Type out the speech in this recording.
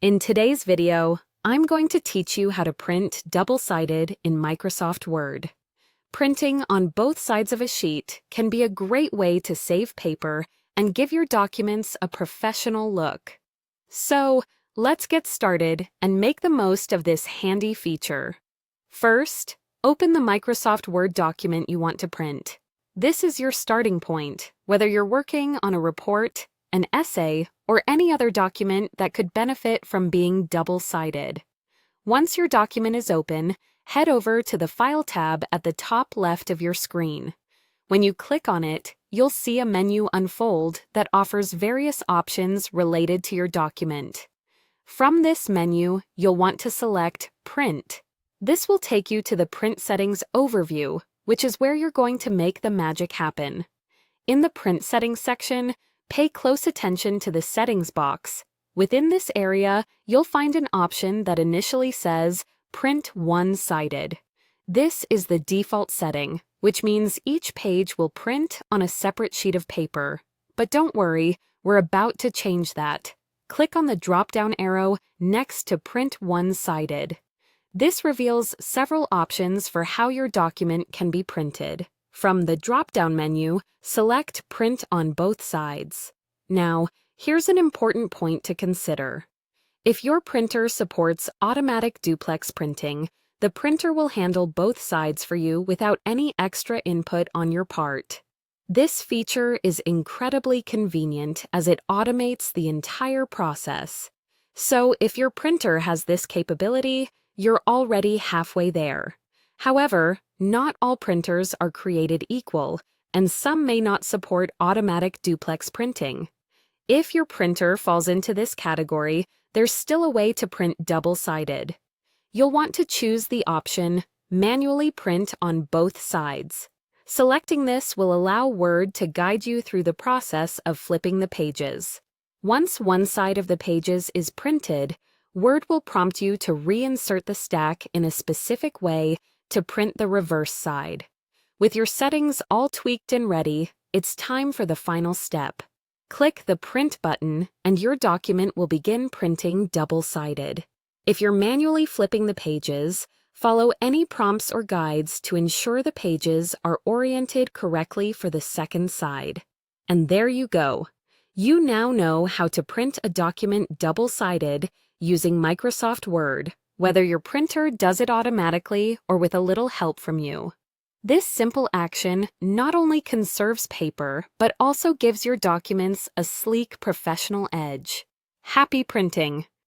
In today's video, I'm going to teach you how to print double-sided in Microsoft Word. Printing on both sides of a sheet can be a great way to save paper and give your documents a professional look. So, let's get started and make the most of this handy feature. First, open the Microsoft Word document you want to print. This is your starting point, whether you're working on a report, an essay, or any other document that could benefit from being double-sided. Once your document is open, head over to the File tab at the top left of your screen. When you click on it, you'll see a menu unfold that offers various options related to your document. From this menu, you'll want to select Print. This will take you to the Print Settings overview, which is where you're going to make the magic happen. In the Print Settings section, pay close attention to the Settings box. Within this area, you'll find an option that initially says Print One-Sided. This is the default setting, which means each page will print on a separate sheet of paper. But don't worry, we're about to change that. Click on the drop-down arrow next to Print One-Sided. This reveals several options for how your document can be printed. From the drop-down menu, select Print on Both Sides. Now, here's an important point to consider. If your printer supports automatic duplex printing, the printer will handle both sides for you without any extra input on your part. This feature is incredibly convenient as it automates the entire process. So if your printer has this capability, you're already halfway there. However, not all printers are created equal, and some may not support automatic duplex printing. If your printer falls into this category, there's still a way to print double-sided. You'll want to choose the option Manually Print on Both Sides. Selecting this will allow Word to guide you through the process of flipping the pages. Once one side of the pages is printed, Word will prompt you to reinsert the stack in a specific way to print the reverse side. With your settings all tweaked and ready, it's time for the final step. Click the Print button and your document will begin printing double-sided. If you're manually flipping the pages, follow any prompts or guides to ensure the pages are oriented correctly for the second side. And there you go. You now know how to print a document double-sided using Microsoft Word, whether your printer does it automatically or with a little help from you. This simple action not only conserves paper, but also gives your documents a sleek, professional edge. Happy printing!